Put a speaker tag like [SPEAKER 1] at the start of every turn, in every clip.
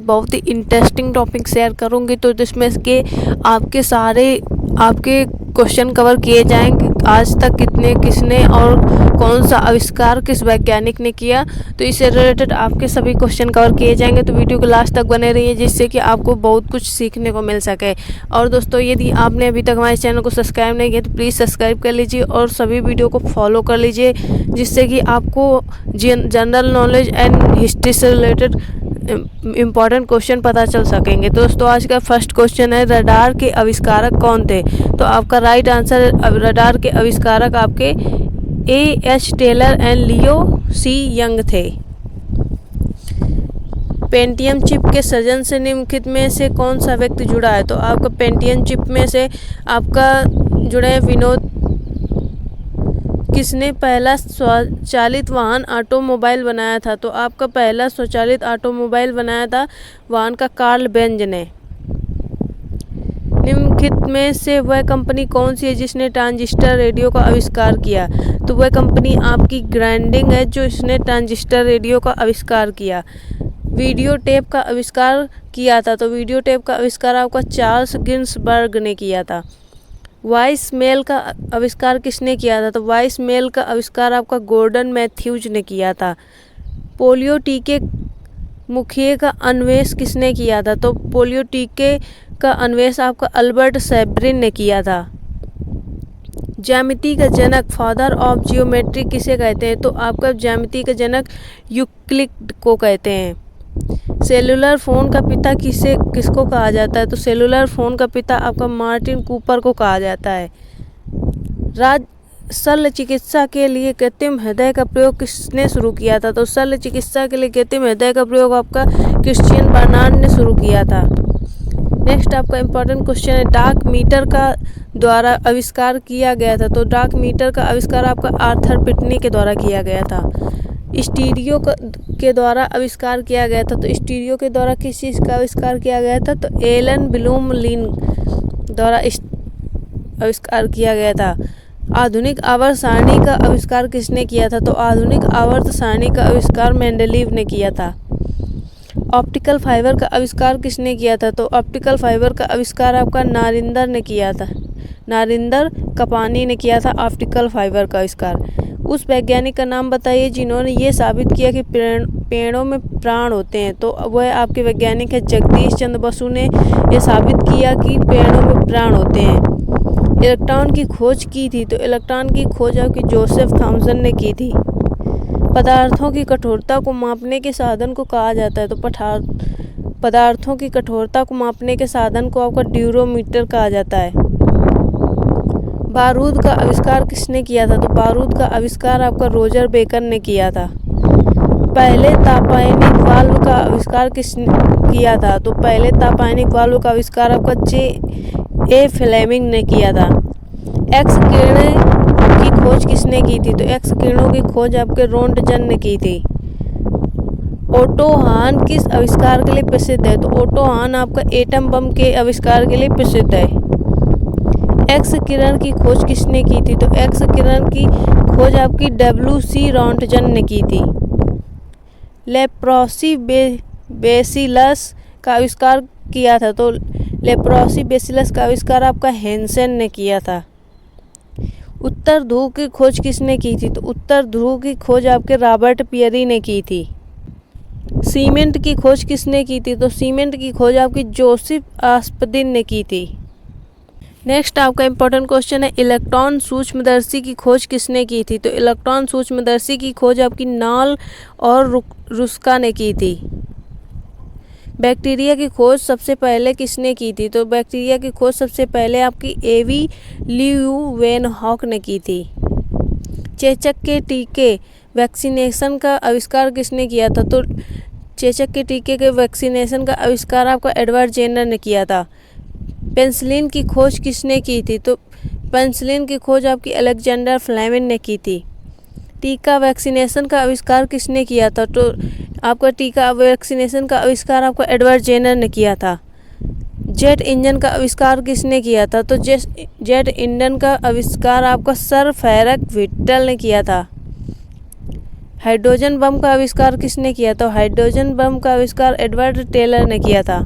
[SPEAKER 1] बहुत ही interesting topic share करूँगी, तो जिसमें के आपके क्वेश्चन कवर किए जाएंगे। आज तक किसने और कौन सा आविष्कार किस वैज्ञानिक ने किया, तो इससे रिलेटेड आपके सभी क्वेश्चन कवर किए जाएंगे। तो वीडियो को लास्ट तक बने रहिए, जिससे कि आपको बहुत कुछ सीखने को मिल सके। और दोस्तों, यदि आपने अभी तक हमारे चैनल को सब्सक्राइब नहीं किया तो प्लीज़ सब्सक्राइब कर लीजिए और सभी वीडियो को फॉलो कर लीजिए, जिससे कि आपको जनरल नॉलेज एंड हिस्ट्री से रिलेटेड इम्पॉर्टेंट क्वेश्चन पता चल सकेंगे। दोस्तों, आज का फर्स्ट क्वेश्चन है, रडार के आविष्कारक कौन थे? तो आपका राइट आंसर, रडार के आविष्कारक आपके A.H. Taylor and Leo C. Young थे। पेंटियम चिप के सृजन से निम्नलिखित में से कौन सा व्यक्ति जुड़ा है? तो आपका पेंटियम चिप में से आपका जुड़े हैं विनोद। किसने पहला स्वचालित वाहन ऑटोमोबाइल बनाया था? तो आपका पहला स्वचालित ऑटोमोबाइल बनाया था वाहन का कार्ल बेंज ने। निम्नलिखित में से वह कंपनी कौन सी है जिसने ट्रांजिस्टर रेडियो का आविष्कार किया? तो वह कंपनी आपकी ग्राइंडिंग है, जो इसने ट्रांजिस्टर रेडियो का आविष्कार किया। वीडियो टेप का आविष्कार किया था, तो वीडियो टेप का आविष्कार आपका चार्ल्स गिन्सबर्ग ने किया था। वॉइस मेल का आविष्कार किसने किया था? तो वॉइस मेल का आविष्कार आपका गॉर्डन मैथ्यूज ने किया था। पोलियो टीके मुखिए का अन्वेष किसने किया था? तो पोलियो टीके का अन्वेष आपका अल्बर्ट सैब्रिन ने किया था। ज्यामिति का जनक, फादर ऑफ जियोमेट्री किसे कहते हैं? तो आपका ज्यामिति का जनक यूक्लिड को कहते हैं। सेलुलर फोन का पिता किसको कहा जाता है? तो सेलुलर फोन का पिता आपका मार्टिन कूपर को कहा जाता है। शल्य चिकित्सा के लिए कृत्रिम हृदय का प्रयोग किसने शुरू किया था? तो शल्य चिकित्सा के लिए कृत्रिम हृदय का प्रयोग आपका क्रिश्चियन बर्नार्ड ने शुरू किया था। नेक्स्ट आपका इम्पोर्टेंट क्वेश्चन है, डाक मीटर का द्वारा आविष्कार किया गया था? तो डाक मीटर का आविष्कार आपका आर्थर पिटनी के द्वारा किया गया था। स्टीरियो के द्वारा आविष्कार किया गया था? तो स्टीरियो के द्वारा किस चीज़ का आविष्कार किया गया था? तो एलन ब्लूमलिन द्वारा आविष्कार किया गया था। आधुनिक आवर्त सारणी का आविष्कार किसने किया था? तो आधुनिक आवर्त सारणी का आविष्कार मेंडेलीव ने किया था। ऑप्टिकल फाइबर का आविष्कार किसने किया था? तो ऑप्टिकल फाइबर का आविष्कार आपका नारिंदर ने किया था। नारिंदर कपानी ने किया था ऑप्टिकल फाइबर का आविष्कार। उस वैज्ञानिक का नाम बताइए जिन्होंने ये साबित किया कि पेड़ों में प्राण होते हैं? तो वह आपके वैज्ञानिक है जगदीश चंद्र बसु ने यह साबित किया कि पेड़ों में प्राण होते हैं। इलेक्ट्रॉन की खोज की थी? तो इलेक्ट्रॉन की खोज आपकी जोसेफ थॉमसन ने की थी। पदार्थों की कठोरता को मापने के साधन को कहा जाता है? तो पदार्थों की कठोरता को मापने के साधन को आपका ड्यूरोमीटर कहा जाता है। बारूद का आविष्कार किसने किया था? तो बारूद का आविष्कार आपका रोजर बेकर ने किया था। पहले तापायनिक वाल्व का आविष्कार किसने किया था? तो पहले तापायनिक वाल्व का आविष्कार आपका J.A. फ्लेमिंग ने किया था। एक्स किरणें की खोज किसने की थी? तो एक्स किरणों की खोज आपके रोंटगन ने की थी। ओटो हान किस आविष्कार के लिए प्रसिद्ध है? तो ओटो हान आपका एटम बम के आविष्कार के लिए प्रसिद्ध है। एक्स किरण की खोज किसने की थी? तो एक्स किरण की खोज आपकी W.C. रोंटगन ने की थी। लेप्रोसी बेसिलस का आविष्कार किया था? तो लेप्रोसी बेसिलस का आविष्कार आपका हेंसेन ने किया था। उत्तर ध्रुव की खोज किसने की थी? तो उत्तर ध्रुव की खोज आपके रॉबर्ट पियरी ने की थी। सीमेंट की खोज किसने की थी? तो सीमेंट की खोज आपकी जोसेफ आस्पदिन ने की थी। नेक्स्ट आपका इम्पोर्टेंट क्वेश्चन है, इलेक्ट्रॉन सूक्ष्मदर्शी की खोज किसने की थी? तो इलेक्ट्रॉन सूक्ष्मदर्शी की खोज आपकी नॉल और रुस्का ने की थी। बैक्टीरिया की खोज सबसे पहले किसने की थी? तो बैक्टीरिया की खोज सबसे पहले आपकी A.V. ल्यूवेनहॉक ने की थी। चेचक के टीके वैक्सीनेशन का आविष्कार किसने किया था? तो चेचक के टीके के वैक्सीनेशन का आविष्कार आपका एडवर्ड जेनर ने किया था। पेनिसिलिन की खोज किसने की थी? तो पेनिसिलिन की खोज आपकी अलेक्जेंडर फ्लेमिंग ने की थी। टीका वैक्सीनेशन का आविष्कार किसने किया था? तो आपका टीका वैक्सीनेशन का आविष्कार आपका एडवर्ड जेनर ने किया था। जेट इंजन का आविष्कार किसने किया था? तो जेट इंजन का आविष्कार आपका सर फेरेक व्हिटल ने किया था। हाइड्रोजन बम का आविष्कार किसने किया? तो हाइड्रोजन बम का आविष्कार एडवर्ड टेलर ने किया था।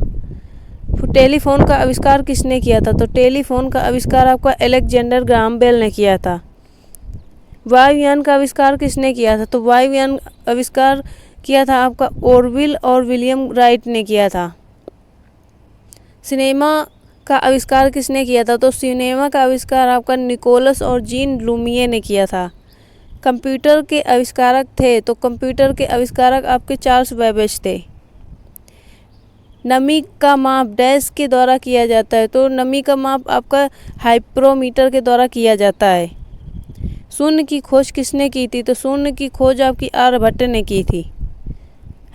[SPEAKER 1] टेलीफोन का आविष्कार किसने किया था? तो टेलीफोन का आविष्कार आपका अलेक्जेंडर ग्राहम बेल ने किया था। वायुयान का आविष्कार किसने किया था? तो वायुयान आविष्कार किया था आपका ऑरविल और विलियम राइट ने किया था। सिनेमा का आविष्कार किसने किया था? तो सिनेमा का आविष्कार आपका निकोलस और जीन लुमिये ने किया था। कंप्यूटर के आविष्कारक थे, तो कंप्यूटर के आविष्कारक आपके चार्ल्स बेबेज थे। नमी का माप डैश के द्वारा किया जाता है, तो नमी का माप आपका हाइप्रोमीटर के द्वारा किया जाता है। शून्य की खोज किसने की थी? तो शून्य की खोज आपकी आर्यभट्ट ने की थी।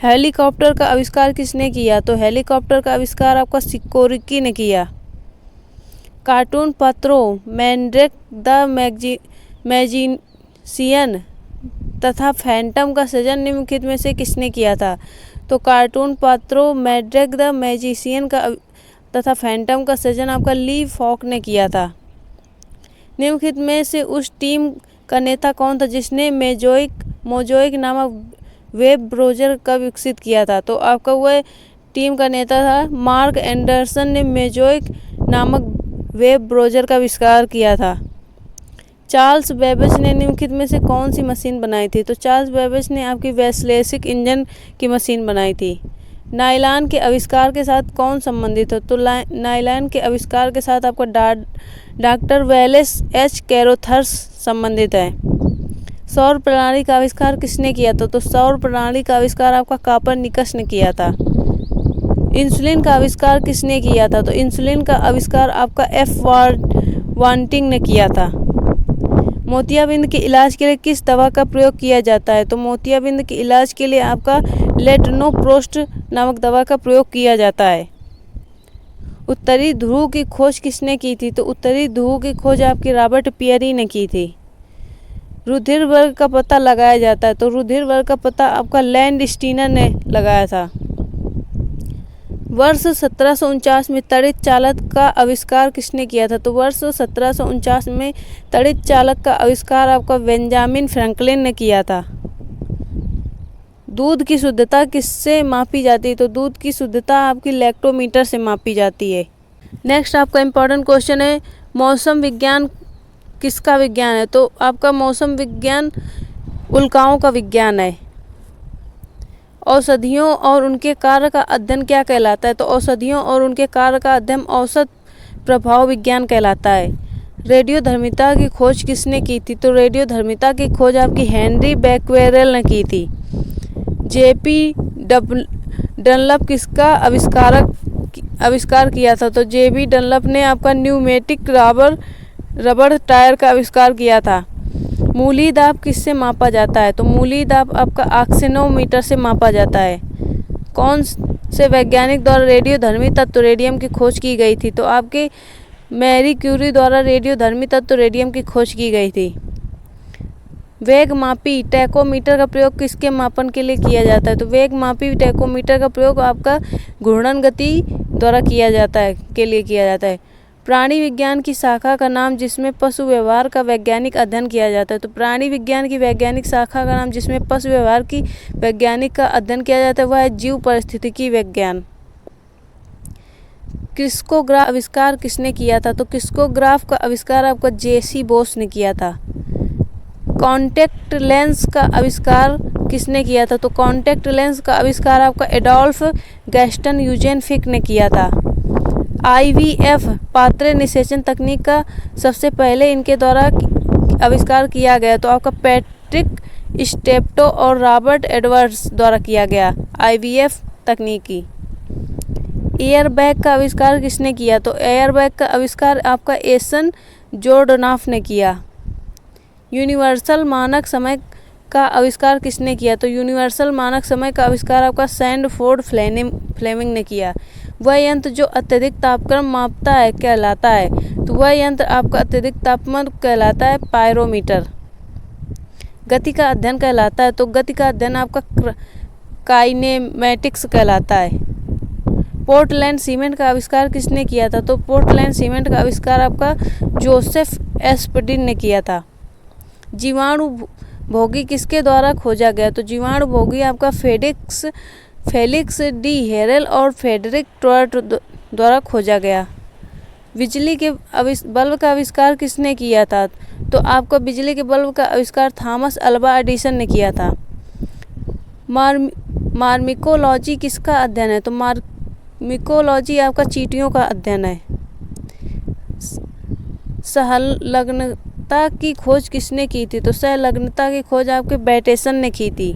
[SPEAKER 1] हेलीकॉप्टर का आविष्कार किसने किया? तो हेलीकॉप्टर का आविष्कार आपका सिकोरिकी ने किया। कार्टून पात्रों मैंड्रेक द मैजिशियन तथा फैंटम का सृजन निम्नलिखित में से किसने किया था? तो कार्टून पात्रों मैंड्रेक द मैजिशियन का तथा फैंटम का सृजन आपका ली फॉक ने किया था। निम्नलिखित में से उस टीम का नेता कौन था जिसने मोज़ेक नामक वेब ब्राउज़र का विकसित किया था? तो आपका वह टीम का नेता था मार्क एंडरसन ने मोज़ेक नामक वेब ब्राउज़र का आविष्कार किया था। चार्ल्स बेबेज ने निम्नलिखित में से कौन सी मशीन बनाई थी? तो चार्ल्स बेबेज ने आपकी वैसलेसिक इंजन की मशीन बनाई थी। नायलॉन के आविष्कार के साथ कौन संबंधित है? तो नायलॉन के आविष्कार के साथ आपका डॉक्टर वेलेस एच कैरोथर्स संबंधित है। सौर प्रणाली का आविष्कार किसने किया था? तो सौर प्रणाली का आविष्कार आपका कोपरनिकस ने किया था। इंसुलिन का आविष्कार किसने किया था? तो इंसुलिन का आविष्कार आपका एफ वांटिंग ने किया था। मोतियाबिंद के इलाज के लिए किस दवा का प्रयोग किया जाता है? तो मोतियाबिंद के इलाज के लिए आपका लेटनोप्रोस्ट नामक दवा का प्रयोग किया जाता है। उत्तरी ध्रुव की खोज किसने की थी? तो उत्तरी ध्रुव की खोज आपकी रॉबर्ट पियरी ने की थी। रुधिर वर्ग का पता लगाया जाता है, तो रुधिर वर्ग का पता आपका लैंडस्टीनर ने लगाया था। वर्ष 1749 में तड़ित चालक का आविष्कार किसने किया था? तो वर्ष 1749 में तड़ित चालक का आविष्कार आपका बेंजामिन फ्रैंकलिन ने किया था। दूध की शुद्धता किससे मापी जाती है? तो दूध की शुद्धता आपकी लैक्टोमीटर से मापी जाती है। नेक्स्ट आपका इम्पोर्टेंट क्वेश्चन है, मौसम विज्ञान किसका विज्ञान है? तो आपका मौसम विज्ञान उल्काओं का विज्ञान है। औषधियों और उनके कार्य का अध्ययन क्या कहलाता है? तो औषधियों और उनके कार्य का अध्ययन औसत प्रभाव विज्ञान कहलाता है। रेडियोधर्मिता की खोज किसने की थी? तो रेडियोधर्मिता की खोज आपकी हेनरी बैक्वेरेल ने की थी। जेपी डनलप किसका आविष्कार किया था? तो जेबी डनलप ने आपका न्यूमेटिक रबड़ टायर का आविष्कार किया था। मूली दाब किससे मापा जाता है? तो मूली दाब आपका ऑक्सीनोमीटर से मापा जाता है। कौन से वैज्ञानिक द्वारा रेडियोधर्मी तत्व रेडियम की खोज की गई थी? तो आपके मैरी क्यूरी द्वारा रेडियोधर्मी तत्व रेडियम की खोज की गई थी। वेगमापी टैकोमीटर का प्रयोग किसके मापन के लिए किया जाता है? तो वेगमापी टैकोमीटर का प्रयोग आपका घूर्णन गति द्वारा किया जाता है। प्राणी विज्ञान की शाखा का नाम जिसमें पशु व्यवहार का वैज्ञानिक अध्ययन किया जाता है। तो प्राणी विज्ञान की वैज्ञानिक शाखा का नाम जिसमें पशु व्यवहार की वैज्ञानिक का अध्ययन किया जाता है वह है जीव परिस्थितिकी विज्ञान। क्रिस्कोग्राफ आविष्कार किसने किया था? तो क्रिस्कोग्राफ का आविष्कार आपका जेसी बोस ने किया था। कॉन्टैक्ट लेंस का आविष्कार किसने किया था? तो कॉन्टैक्ट लेंस का आविष्कार आपका एडोल्फ गैस्टन यूजेन फिक ने किया था। IVF पात्र निषेचन तकनीक का सबसे पहले इनके द्वारा आविष्कार किया गया, तो आपका पैट्रिक स्टेप्टो और रॉबर्ट एडवर्ड्स द्वारा किया गया IVF तकनीकी। एयरबैग का आविष्कार किसने किया? तो एयरबैग का आविष्कार आपका एसन जोर्डनाफ ने किया। यूनिवर्सल मानक समय का आविष्कार किसने किया? तो यूनिवर्सल मानक समय का आविष्कार आपका सैंडफोर्ड फ्लेमिंग ने किया। वह यंत्र जो अत्यधिक तापक्रम मापता है कहलाता है, तो वह यंत्र आपका अत्यधिक तापमान कहलाता है पायरोमीटर। गति का अध्ययन कहलाता है, तो गति का अध्ययन आपका काइनेमैटिक्स कहलाता है। पोर्टलैंड सीमेंट का आविष्कार किसने किया था? तो पोर्टलैंड सीमेंट का आविष्कार आपका जोसेफ एस्पडिन ने किया था। जीवाणु भोगी किसके द्वारा खोजा गया? तो जीवाणु भोगी आपका फेलिक्स डी हेरेल और फ्रेडरिक टोर्ट द्वारा खोजा गया। बिजली के बल्ब का आविष्कार किसने किया था? तो आपका बिजली के बल्ब का आविष्कार थॉमस अल्वा एडिसन ने किया था। मार्मिकोलॉजी किसका अध्ययन है? तो मार्मिकोलॉजी आपका चींटियों का अध्ययन है। सहलग्नता की खोज किसने की थी? तो सहलग्नता की खोज आपके बैटेसन ने की थी।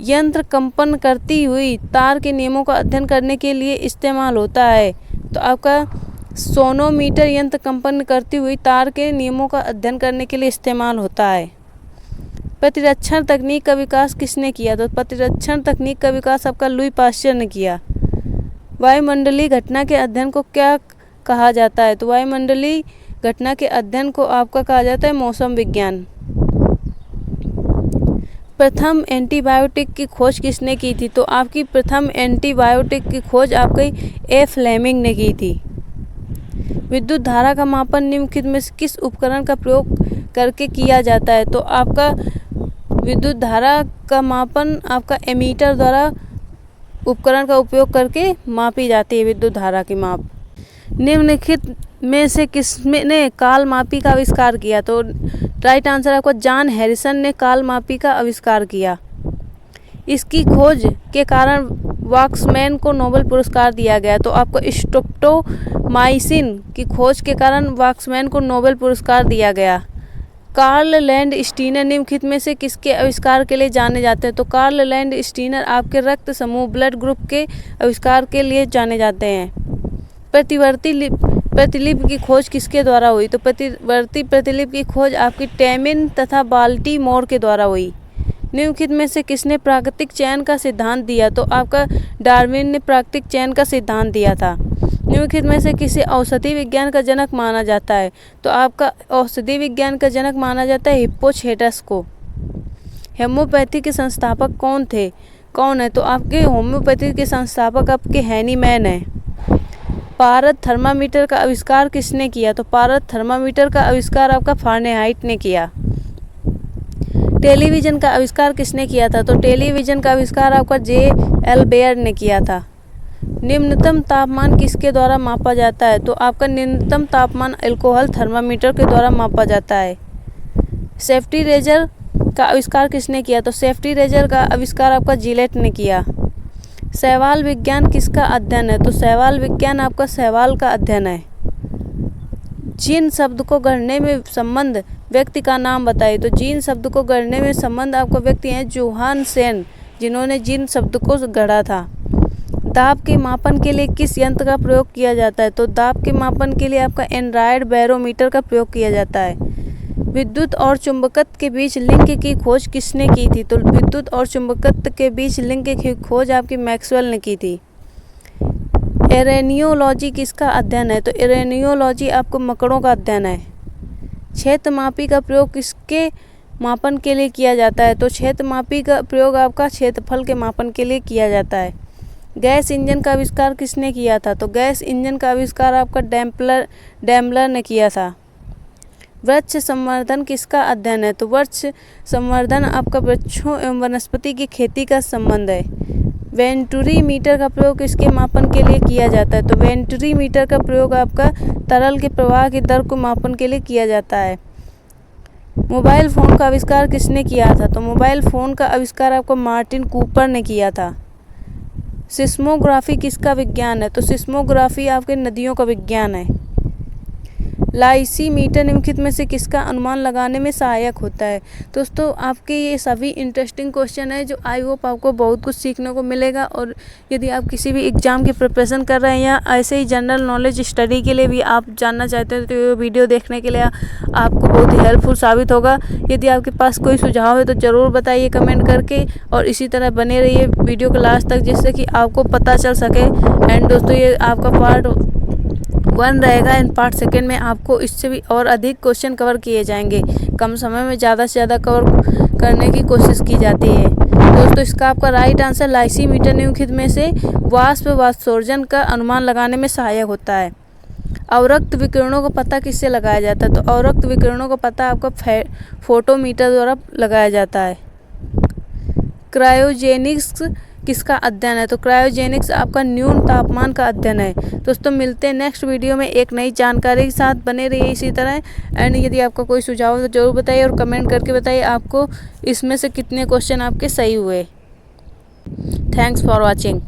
[SPEAKER 1] यंत्र कंपन करती हुई तार के नियमों का अध्ययन करने के लिए इस्तेमाल होता है। तो आपका सोनोमीटर यंत्र कंपन करती हुई तार के नियमों का अध्ययन करने के लिए इस्तेमाल होता है। प्रतिरक्षण तकनीक का विकास किसने किया? तो प्रतिरक्षण तकनीक का विकास आपका लुई पास्चर ने किया। वायुमंडलीय घटना के अध्ययन को क्या कहा जाता है? तो वायुमंडलीय घटना के अध्ययन को आपका कहा जाता है मौसम विज्ञान। प्रथम एंटीबायोटिक की खोज किसने की थी? तो आपकी प्रथम एंटीबायोटिक की खोज आपकी ए फ्लेमिंग ने की थी। विद्युत धारा का मापन निम्नलिखित में से किस उपकरण का प्रयोग करके किया जाता है? तो आपका विद्युत धारा का मापन आपका एमीटर द्वारा उपकरण का उपयोग करके मापी जाती है विद्युत धारा की माप। निम्नलिखित में से किसने काल मापी का आविष्कार किया? तो राइट आंसर आपका जॉन हैरिसन ने काल मापी का आविष्कार किया। इसकी खोज के कारण वॉक्समैन को नोबेल पुरस्कार दिया गया। तो आपको स्ट्रेप्टोमाइसिन की खोज के कारण वॉक्समैन को नोबेल पुरस्कार दिया गया। कार्ल लैंडस्टीनर निम्नलिखित में से किसके आविष्कार के लिए जाने जाते हैं? तो कार्ल लैंडस्टीनर आपके रक्त समूह ब्लड ग्रुप के आविष्कार के लिए जाने जाते हैं। प्रतिलिपि की खोज किसके द्वारा हुई? तो प्रतिवर्ती प्रतिलिपि की खोज आपकी टेमिन तथा बाल्टीमोर के द्वारा हुई। निम्नलिखित में से किसने प्राकृतिक चयन का सिद्धांत दिया? तो आपका डार्विन ने प्राकृतिक चयन का सिद्धांत दिया था। निम्नलिखित में से किसे औषधि विज्ञान का जनक माना जाता है? तो आपका औषधि विज्ञान का जनक माना जाता है हिप्पोक्रेटस को। होम्योपैथी के संस्थापक कौन है? तो आपके होम्योपैथी के संस्थापक आपके हैनीमैन है। पारद थर्मामीटर का आविष्कार किसने किया? तो पारद थर्मामीटर का आविष्कार आपका फारेनहाइट ने किया। टेलीविज़न का आविष्कार किसने किया था? तो टेलीविज़न का आविष्कार आपका J.L. बेयर ने किया था। निम्नतम तापमान किसके द्वारा मापा जाता है? तो आपका न्यूनतम तापमान अल्कोहल थर्मामीटर के द्वारा मापा जाता है। सेफ्टी रेजर का आविष्कार किसने किया? तो सेफ्टी रेजर का आविष्कार आपका जिलेट ने किया। शैवाल विज्ञान किसका अध्ययन है? तो शैवाल विज्ञान आपका शैवाल का अध्ययन है। जीन शब्द को गढ़ने में संबंध व्यक्ति का नाम बताइए। तो जीन शब्द को गढ़ने में संबंध आपको व्यक्ति हैं जोहान सेन, जिन्होंने जीन शब्द को गढ़ा था। दाब के मापन के लिए किस यंत्र का प्रयोग किया जाता है? तो दाब के मापन के लिए आपका एंड्रायड बैरोमीटर का प्रयोग किया जाता है। विद्युत और चुंबकत्व के बीच लिंक की खोज किसने की थी? तो विद्युत और चुंबकत्व के बीच लिंक की खोज आपकी मैक्सवेल ने की थी। एरेनियोलॉजी किसका अध्ययन है? तो एरेनियोलॉजी आपको मकड़ों का अध्ययन है। क्षेत्रमापी का प्रयोग किसके मापन के लिए किया जाता है? तो क्षेत्रमापी का प्रयोग आपका क्षेत्रफल के मापन के लिए किया जाता है। गैस इंजन का आविष्कार किसने किया था? तो गैस इंजन का आविष्कार आपका डैम्पलर ने किया था। वृक्ष संवर्धन किसका अध्ययन है? तो वृक्ष संवर्धन आपका वृक्षों एवं वनस्पति की खेती का संबंध है। वेंटुरी मीटर का प्रयोग किसके मापन के लिए किया जाता है? तो वेंटुरी मीटर का प्रयोग आपका तरल के प्रवाह की दर को मापन के लिए किया जाता है। मोबाइल फ़ोन का आविष्कार किसने किया था? तो मोबाइल फ़ोन का आविष्कार आपको मार्टिन कूपर ने किया था। सिस्मोग्राफी किसका विज्ञान है? तो सिस्मोग्राफी आपके नदियों का विज्ञान है। लाइसीमीटर निम्नलिखित में से किसका अनुमान लगाने में सहायक होता है? दोस्तों आपके ये सभी इंटरेस्टिंग क्वेश्चन है जो आई होप आपको बहुत कुछ सीखने को मिलेगा। और यदि आप किसी भी एग्ज़ाम की प्रिपरेशन कर रहे हैं या ऐसे ही जनरल नॉलेज स्टडी के लिए भी आप जानना चाहते हैं तो ये वीडियो देखने के लिए आपको बहुत ही हेल्पफुल साबित होगा। यदि आपके पास कोई सुझाव है तो ज़रूर बताइए कमेंट करके, और इसी तरह बने रहिए वीडियो के लास्ट तक जिससे कि आपको पता चल सके। एंड दोस्तों ये आपका पार्ट 1 रहेगा। इन पार्ट 2 में आपको इससे भी और अधिक क्वेश्चन कवर किए जाएंगे। कम समय में ज़्यादा से ज़्यादा कवर करने की कोशिश की जाती है। दोस्तों इसका आपका राइट आंसर लाइसीमीटर निम्नलिखित में से वाष्प वात्सर्जन का अनुमान लगाने में सहायक होता है। अवरक्त विकिरणों का पता किससे लगाया जाता है? तो अवरक्त विकिरणों का पता आपका फोटोमीटर द्वारा लगाया जाता है। क्रायोजेनिक्स किसका अध्ययन है? तो क्रायोजेनिक्स आपका न्यून तापमान का अध्ययन है। दोस्तों मिलते हैं नेक्स्ट वीडियो में एक नई जानकारी के साथ। बने रहिए इसी तरह। एंड यदि आपका कोई सुझाव हो तो जरूर बताइए और कमेंट करके बताइए आपको इसमें से कितने क्वेश्चन आपके सही हुए। Thanks for watching.